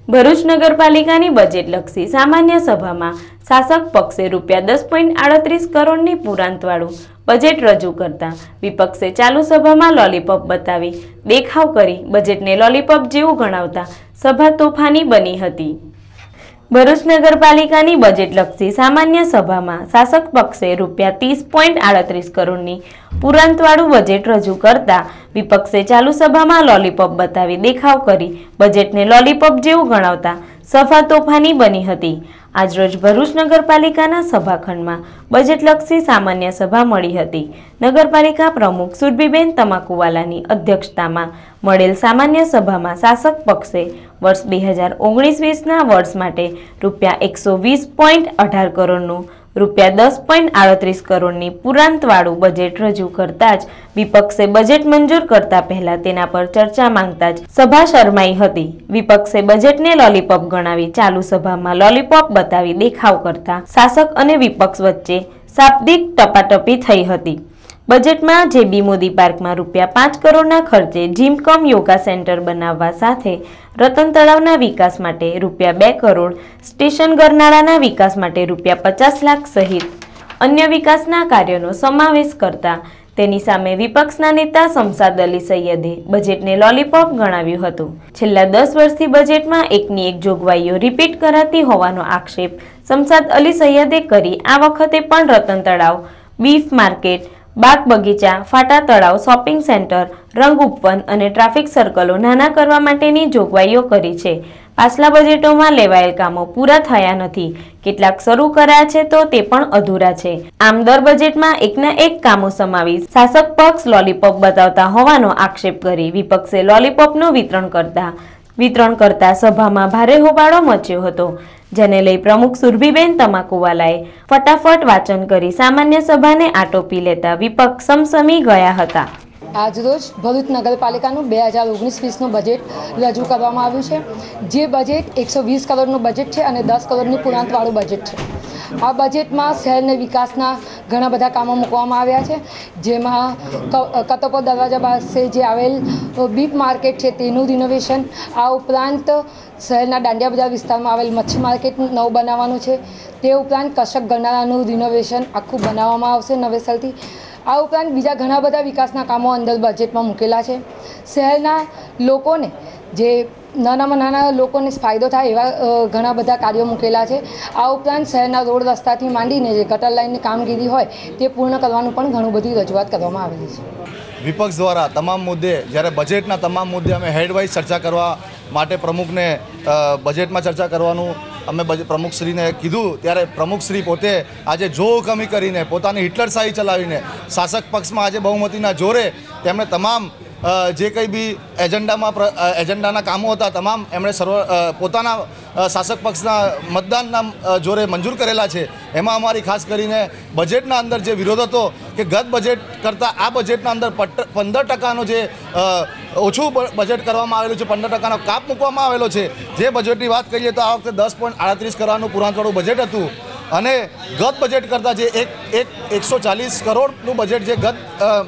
ભરૂચ નગરપાલિકાની બજેટલક્ષી સામાન્ય સભામાં શાસક પક્ષે ₹10.38 કરોડની પુરાંતવાળું બજેટ રજૂ કરતા વિપક્ષે ચાલુ સભામાં લોલીપોપ બતાવી દેખાવ કરી બજેટને લોલીપોપ જેવું ગણાવતા સભા તોફાની બની હતી। ભરૂચ નગરપાલિકાની બજેટલક્ષી સામાન્ય સભામાં શાસક પક્ષે ₹30.38 કરોડની પુરાંતવાળું બજેટ રજૂ કરતા વિપક્ષે ચાલુ સભામાં લોલીપોપ બતાવી દેખાવ કરી બજેટને લોલીપોપ જેવું ગણાવતા સભા તોફાની બની હતી। આજરોજ ભરૂચ નગરપાલિકાના સભાખંડમાં બજેટલક્ષી સામાન્ય સભા મળી હતી। નગરપાલિકા પ્રમુખ સુરભીબેન તમાકુવાલાની અધ્યક્ષતામાં મળેલ સામાન્ય સભામાં શાસક પક્ષે વર્ષ 2019-20ના વર્ષ માટે ₹120.18 કરોડનું ₹10.38 કરોડની પુરાંતવાળું બજેટ રજૂ કરતા જ વિપક્ષે બજેટ મંજૂર કરતા પહેલા તેના પર ચર્ચા માંગતા જ સભા શરમાઈ હતી। વિપક્ષે બજેટને લોલીપોપ ગણાવી ચાલુ સભામાં લોલીપોપ બતાવી દેખાવ કરતા શાસક અને વિપક્ષ વચ્ચે શાબ્દિક ટપાટપી થઈ હતી। બજેટમાં જેબી મોદી પાર્કમાં ₹5 કરોડના ખર્ચે જીમ કમ યોગા સેન્ટર બનાવવા સાથે રતન તળાવના વિકાસ માટે ₹2 કરોડ, સ્ટેશન ગરનાળાના વિકાસ માટે ₹50 લાખ સહિત અન્ય વિકાસના કાર્યોનો સમાવેશ કરતા તેની સામે વિપક્ષના નેતા શમશાદ અલી સૈયદે બજેટને લોલીપોપ ગણાવ્યું હતું। છેલ્લા 10 વર્ષથી બજેટમાં એકની એક જોગવાઈઓ રિપીટ કરાતી હોવાનો આક્ષેપ શમશાદ અલી સૈયદે કરી આ વખતે પણ રતન તળાવ, બીફ માર્કેટ, બાગ બગીચા, ફાટા તળાવ, શોપિંગ સેન્ટર, રંગ ઉપવન અને ટ્રાફિક સર્કલો નાના કરવા માટેની જોગવાઈઓ કરી છે। પાછલા બજેટોમાં લેવાયેલ કામો પૂરા થયા નથી, કેટલાક શરૂ કર્યા છે તો તે પણ અધૂરા છે। આમ દર બજેટમાં એકના એક કામો સમાવી શાસક પક્ષ લોલીપોપ બતાવતા હોવાનો આક્ષેપ કરી વિપક્ષે લોલીપોપનું વિતરણ કરતા સભામાં ભારે હોબાળો મચ્યો હતો, જેને લઈ પ્રમુખ સુરભીબેન તમાકુવાલાએ ફટાફટ વાંચન કરી સામાન્ય સભાને આટોપી લેતા વિપક્ષ સમસમી ગયા હતા। આજરોજ ભરૂચ નગરપાલિકાનું 2019-20નું બજેટ રજૂ કરવામાં આવ્યું છે, જે બજેટ 120 કરોડનું બજેટ છે અને 10 કરોડની પુરાંતવાળું બજેટ છે। આ બજેટમાં શહેરના વિકાસના ઘણા બધા કામો મૂકવામાં આવ્યા છે, જેમાં કતપો દરવાજા પાસે જે આવેલ બીફ માર્કેટ છે તેનું રિનોવેશન, આ ઉપરાંત શહેરના દાંડિયા બજાર વિસ્તારમાં આવેલ મચ્છી માર્કેટ નવું બનાવવાનું છે, તે ઉપરાંત કશક ગરનાળાનું રિનોવેશન આખું બનાવવામાં આવશે નવેસરથી। આ ઉપરાંત બીજા ઘણા બધા વિકાસના કામો અંદર બજેટમાં મૂકેલા છે। શહેરના લોકોને જે નાનામાં નાના લોકોને ફાયદો થાય એવા ઘણા બધા કાર્યો મૂકેલા છે। આ ઉપરાંત શહેરના રોડ રસ્તાથી માંડીને જે ગટર લાઇનની કામગીરી હોય તે પૂર્ણ કરવાનું પણ ઘણું બધી રજૂઆત કરવામાં આવેલી છે। વિપક્ષ દ્વારા તમામ મુદ્દે જ્યારે બજેટના તમામ મુદ્દે અમે હેડવાઇઝ ચર્ચા કરવા માટે પ્રમુખને બજેટમાં ચર્ચા કરવાનું અમે પ્રમુખશ્રીને કીધું, ત્યારે પ્રમુખશ્રી પોતે આજે જોહુકમી કરીને પોતાની હિટલરશાહી ચલાવીને શાસક પક્ષમાં આજે બહુમતીના જોરે તેમણે તમામ જે કંઈ બી એજન્ડાના કામો હતા તમામ એમણે પોતાના શાસક પક્ષના મતદાનના જોરે મંજૂર કરેલા છે। એમાં અમારી ખાસ કરીને બજેટના અંદર જે વિરોધ હતો કે ગત બજેટ કરતાં આ બજેટના અંદર 15% જે ઓછું બજેટ કરવામાં આવેલું છે, 15%નો કાપ મૂકવામાં આવેલો છે। જે બજેટની વાત કરીએ તો આ વખતે 10.38 કરોડનું પુરાંતવાળું બજેટ હતું અને ગત બજેટ કરતાં જે 140 કરોડનું બજેટ જે ગત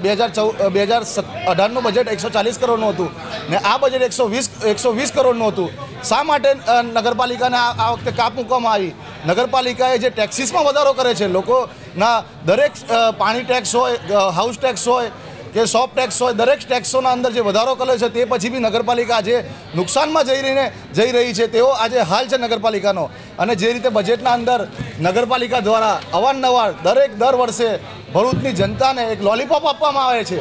2018નું બજેટ 140 કરોડનું હતું ને આ બજેટ 120 કરોડનું હતું। શા માટે નગરપાલિકાને આ વખતે કાપ મૂકવામાં આવી? નગરપાલિકાએ જે ટેક્સીસમાં વધારો કરે છે, લોકોના દરેક પાણી ટેક્સ હોય, હાઉસ ટેક્સ હોય કે શોપ ટેક્સ હોય, દરેક ટેક્સોના અંદર જે વધારો કરે છે તે પછી બી નગરપાલિકા આજે નુકસાનમાં જઈ રહી છે તેવો આજે હાલ છે નગરપાલિકાનો। અને જે રીતે બજેટના અંદર નગરપાલિકા દ્વારા અવારનવાર દર વર્ષે ભરૂચની જનતાને એક લોલીપોપ આપવામાં આવે છે।